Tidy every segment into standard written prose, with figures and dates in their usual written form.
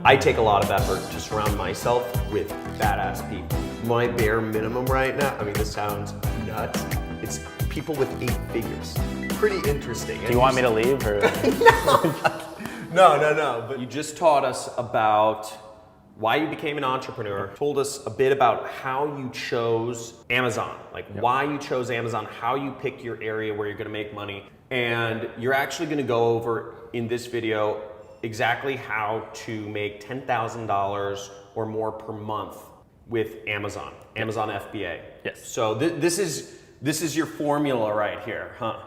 I take a lot of effort to surround myself with badass people. My bare minimum right now, I mean, this sounds nuts. It's people with 8 figures. Pretty interesting. Do you want me to leave or? No. But you just taught us about why you became an entrepreneur, told us a bit about how you chose Amazon, like why you chose Amazon, how you pick your area where you're gonna make money. And you're actually gonna go over in this video exactly how to make $10,000 or more per month with Amazon FBA. Yes. So this is your formula right here, huh?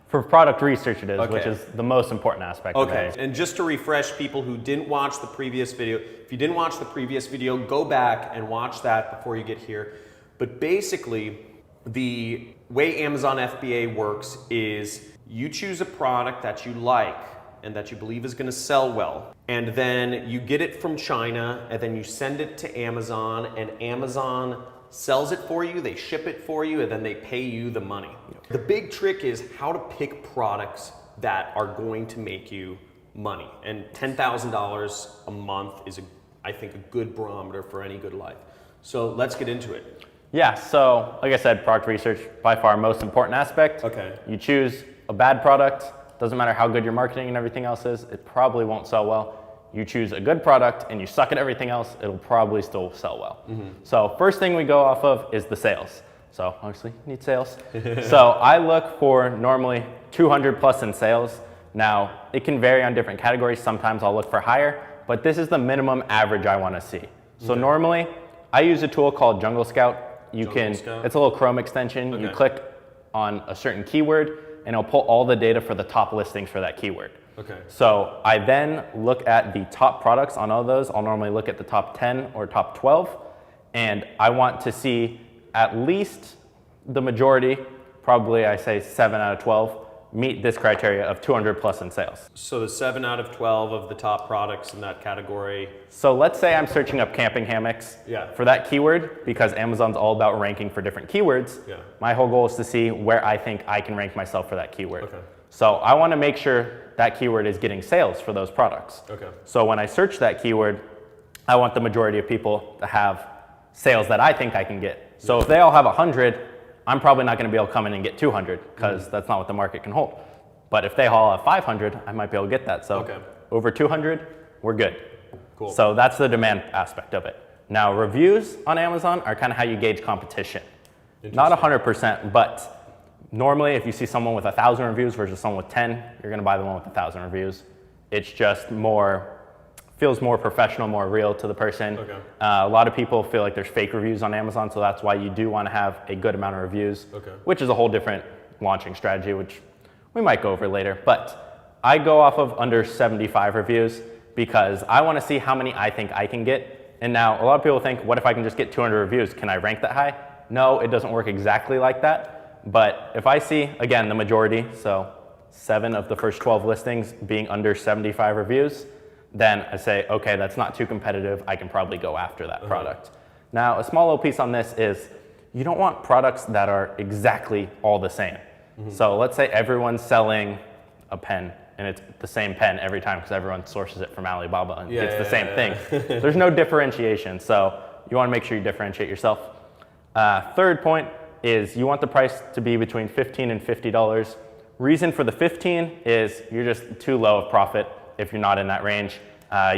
For product research it is, Okay. which is the most important aspect of Okay, it. and just to refresh people who didn't watch the previous video, if you didn't watch the previous video, go back and watch that before you get here. But basically, the way Amazon FBA works is you choose a product that you like and that you believe is gonna sell well, and then you get it from China, and then you send it to Amazon, and Amazon sells it for you, they ship it for you, and then they pay you the money. The big trick is how to pick products that are going to make you money. And $10,000 a month is, I think, a good barometer for any good life. So let's get into it. Yeah, so like I said, product research, by far most important aspect. Okay. You choose a bad product, doesn't matter how good your marketing and everything else is, it probably won't sell well. You choose a good product and you suck at everything else, it'll probably still sell well. So first thing we go off of is the sales. So obviously you need sales. So I look for normally 200 plus in sales. Now it can vary on different categories. Sometimes I'll look for higher, but this is the minimum average I want to see. So normally I use a tool called Jungle Scout. It's a little Chrome extension. Okay. You click on a certain keyword and it'll pull all the data for the top listings for that keyword. Okay. So I then look at the top products on all those. I'll normally look at the top 10 or top 12, and I want to see at least the majority, probably I say 7 out of 12, meet this criteria of 200 plus in sales. So the 7 out of 12 of the top products in that category. So let's say I'm searching up camping hammocks for that keyword, because Amazon's all about ranking for different keywords. Yeah. My whole goal is to see where I think I can rank myself for that keyword. Okay. So I want to make sure that keyword is getting sales for those products. Okay. So when I search that keyword, I want the majority of people to have sales that I think I can get. So if they all have 100, I'm probably not going to be able to come in and get 200, because that's not what the market can hold. But if they all have 500, I might be able to get that. So over 200, we're good. Cool. So that's the demand aspect of it. Now reviews on Amazon are kind of how you gauge competition. Not 100%, but normally if you see someone with 1,000 reviews versus someone with 10, you're going to buy the one with 1,000 reviews. It's just feels more professional, more real to the person. Okay. A lot of people feel like there's fake reviews on Amazon, so that's why you do want to have a good amount of reviews, which is a whole different launching strategy, which we might go over later. But I go off of under 75 reviews because I want to see how many I think I can get. And now a lot of people think, what if I can just get 200 reviews? Can I rank that high? No, it doesn't work exactly like that. But if I see, again, the majority, so 7 of the first 12 listings being under 75 reviews, then I say, okay, that's not too competitive. I can probably go after that product. Now, a small little piece on this is you don't want products that are exactly all the same. So let's say everyone's selling a pen and it's the same pen every time because everyone sources it from Alibaba and it's the same thing. There's no differentiation. So you want to make sure you differentiate yourself. Third point is you want the price to be between $15 and $50. Reason for the 15 is you're just too low of profit. If you're not in that range,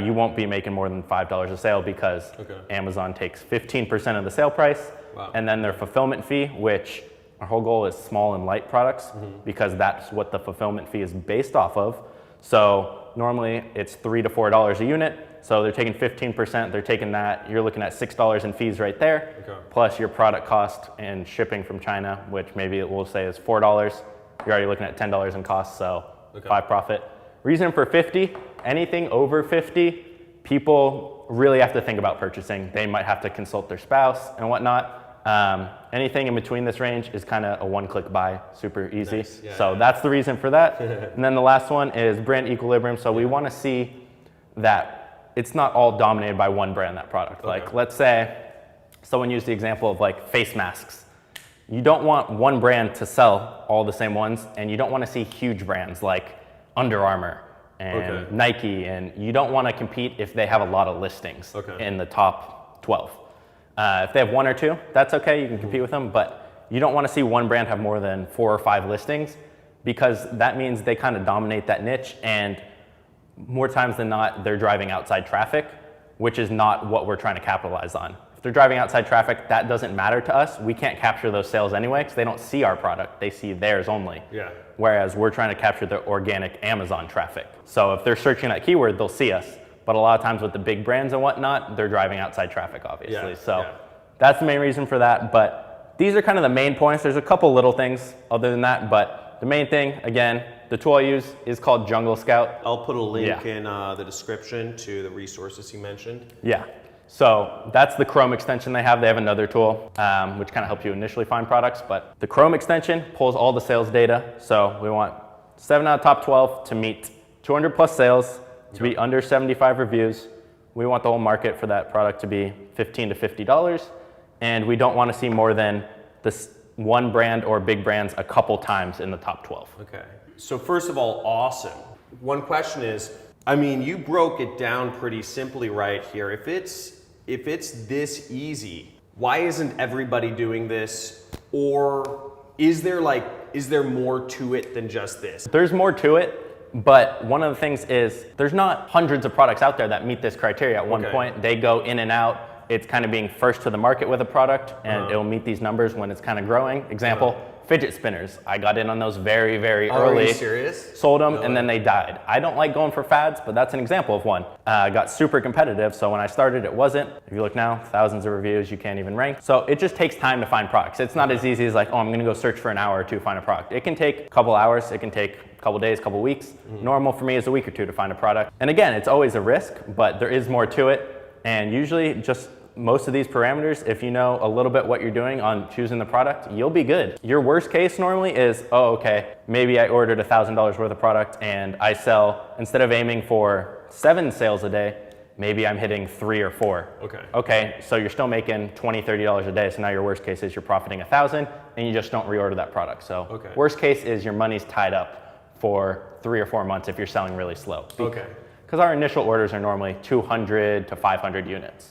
you won't be making more than $5 a sale because Amazon takes 15% of the sale price and then their fulfillment fee, which our whole goal is small and light products because that's what the fulfillment fee is based off of. So normally it's $3 to $4 a unit. So they're taking 15%, they're taking that, you're looking at $6 in fees right there, plus your product cost and shipping from China, which maybe it will say is $4. You're already looking at $10 in cost, so 5 profit. Reason for 50, anything over 50, people really have to think about purchasing. They might have to consult their spouse and whatnot. Anything in between this range is kind of a one-click buy, super easy. Nice. So that's the reason for that. And then the last one is brand equilibrium. So we want to see that it's not all dominated by one brand, that product. Like let's say someone used the example of like face masks. You don't want one brand to sell all the same ones, and you don't want to see huge brands like Under Armour and Nike, and you don't want to compete if they have a lot of listings in the top 12. If they have one or two, that's okay, you can compete with them, but you don't want to see one brand have more than 4 or 5 listings, because that means they kind of dominate that niche, and more times than not, they're driving outside traffic, which is not what we're trying to capitalize on. If they're driving outside traffic, that doesn't matter to us. We can't capture those sales anyway, because they don't see our product, they see theirs only. Whereas we're trying to capture the organic Amazon traffic. So if they're searching that keyword, they'll see us. But a lot of times with the big brands and whatnot, they're driving outside traffic, obviously. That's the main reason for that. But these are kind of the main points. There's a couple little things other than that, but the main thing, again, the tool I use is called Jungle Scout. I'll put a link in the description to the resources you mentioned. So that's the Chrome extension they have. They have another tool, which kind of helps you initially find products, but the Chrome extension pulls all the sales data. So we want 7 out of top 12 to meet 200 plus sales, to be under 75 reviews. We want the whole market for that product to be $15 to $50. And we don't want to see more than this one brand or big brands a couple times in the top 12. Okay. So first of all, awesome. One question is, I mean, you broke it down pretty simply right here. If it's this easy, why isn't everybody doing this? Or is there more to it than just this? There's more to it. But one of the things is there's not hundreds of products out there that meet this criteria at one point. They go in and out. It's kind of being first to the market with a product, and it'll meet these numbers when it's kind of growing. Example, fidget spinners. I got in on those very, very early. Are you serious? Sold them, and then they died. I don't like going for fads, but that's an example of one. Got super competitive, so when I started, it wasn't. If you look now, thousands of reviews, you can't even rank. So it just takes time to find products. It's not as easy as like, oh, I'm gonna go search for an hour or two to find a product. It can take a couple hours, it can take a couple days, couple weeks. Normal for me is a week or two to find a product. And again, it's always a risk, but there is more to it. And usually just most of these parameters, if you know a little bit what you're doing on choosing the product, you'll be good. Your worst case normally is, oh, okay, maybe I ordered $1,000 worth of product and I sell, instead of aiming for 7 sales a day, maybe I'm hitting 3 or 4. Okay, so you're still making $20, $30 a day. So now your worst case is you're profiting 1,000 and you just don't reorder that product. So worst case is your money's tied up for 3 or 4 months if you're selling really slow. Because our initial orders are normally 200 to 500 units.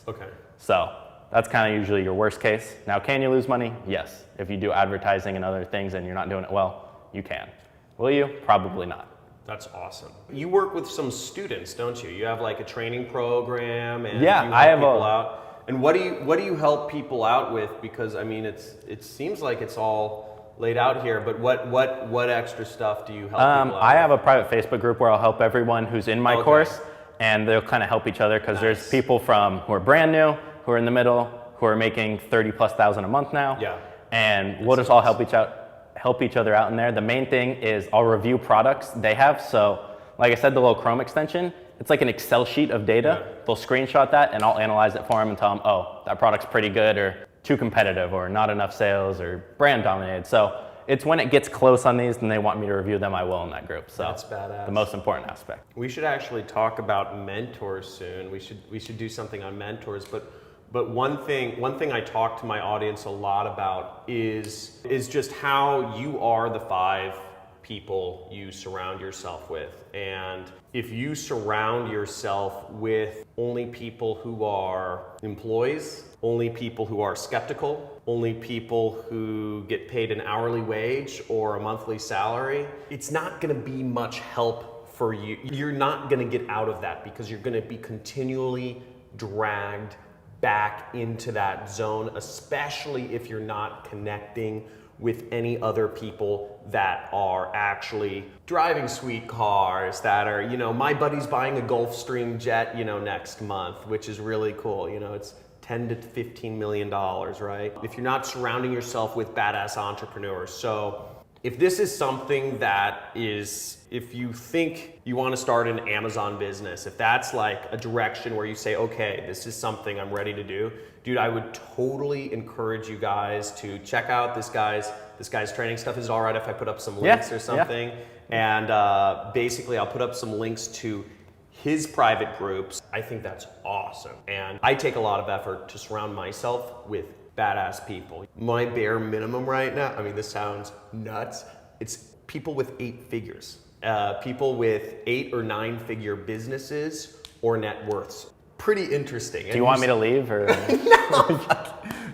So that's kind of usually your worst case. Now, can you lose money? Yes. If you do advertising and other things and you're not doing it well, you can. Will you? Probably not. That's awesome. You work with some students, don't you? You have like a training program, and I have people out. And what do you help people out with? Because I mean, it seems like it's all laid out here, but what extra stuff do you help people out I have a private Facebook group where I'll help everyone who's in my course, and they'll kind of help each other, because there's people who are brand new, who are in the middle, who are making 30+ thousand a month now. And we'll just all help each other out in there. The main thing is I'll review products they have. So like I said, the little Chrome extension, it's like an Excel sheet of data. They'll screenshot that and I'll analyze it for them and tell them, oh, that product's pretty good or too competitive or not enough sales or brand dominated. So it's when it gets close on these and they want me to review them, I will in that group. So that's badass. The most important aspect. We should actually talk about mentors soon. We should do something on mentors, but one thing I talk to my audience a lot about is just how you are the 5 people you surround yourself with. And if you surround yourself with only people who are employees, only people who are skeptical, only people who get paid an hourly wage or a monthly salary, it's not gonna be much help for you. You're not gonna get out of that because you're gonna be continually dragged back into that zone, especially if you're not connecting with any other people that are actually driving sweet cars, that are, my buddy's buying a Gulfstream jet, next month, which is really cool. It's 10 to 15 million dollars, right? If you're not surrounding yourself with badass entrepreneurs. So if this is something that is, if you think you want to start an Amazon business, if that's like a direction where you say, okay, this is something I'm ready to do, dude, I would totally encourage you guys to check out this guy's training stuff. Is it all right if I put up some links or something? And basically I'll put up some links to his private groups. I think that's awesome. And I take a lot of effort to surround myself with badass people. My bare minimum right now, I mean, this sounds nuts, it's people with 8 figures. people with 8 or 9 figure businesses or net worths. Pretty interesting. Do you want me to leave or?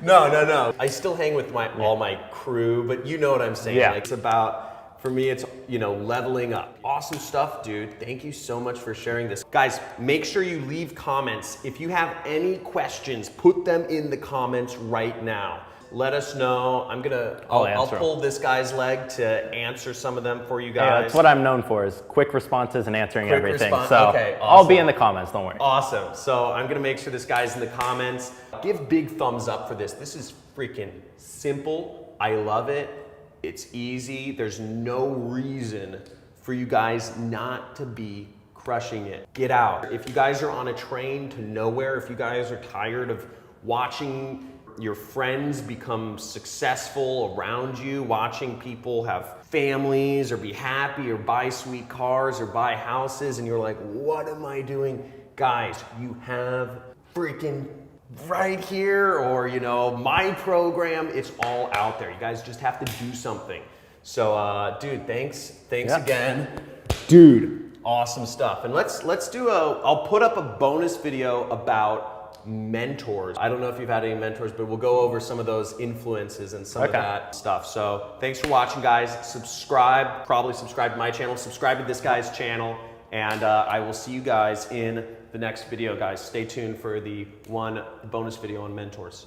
No. I still hang with all my crew, but you know what I'm saying. Yeah. Like, it's about, for me, it's, you know, leveling up. Awesome stuff, dude. Thank you so much for sharing this. Guys, make sure you leave comments. If you have any questions, put them in the comments right now. Let us know. I'll pull this guy's leg to answer some of them for you guys. Yeah, that's what I'm known for, is quick responses and answering Quick everything. response. So Okay, awesome. I'll be in the comments, don't worry. Awesome. So I'm gonna make sure this guy's in the comments. Give big thumbs up for this. This is freaking simple. I love it. It's easy. There's no reason for you guys not to be crushing it. Get out. If you guys are on a train to nowhere, if you guys are tired of watching your friends become successful around you, watching people have families or be happy or buy sweet cars or buy houses, and you're like, what am I doing? Guys, you have freaking right here, or, you know, my program, it's all out there. You guys just have to do something. So, dude, thanks again. Dude, awesome stuff. And let's do I'll put up a bonus video about mentors. I don't know if you've had any mentors, but we'll go over some of those influences and some of that stuff. So thanks for watching, guys. Subscribe, probably subscribe to my channel, subscribe to this guy's channel, and I will see you guys in the next video, guys. Stay tuned for the bonus video on mentors.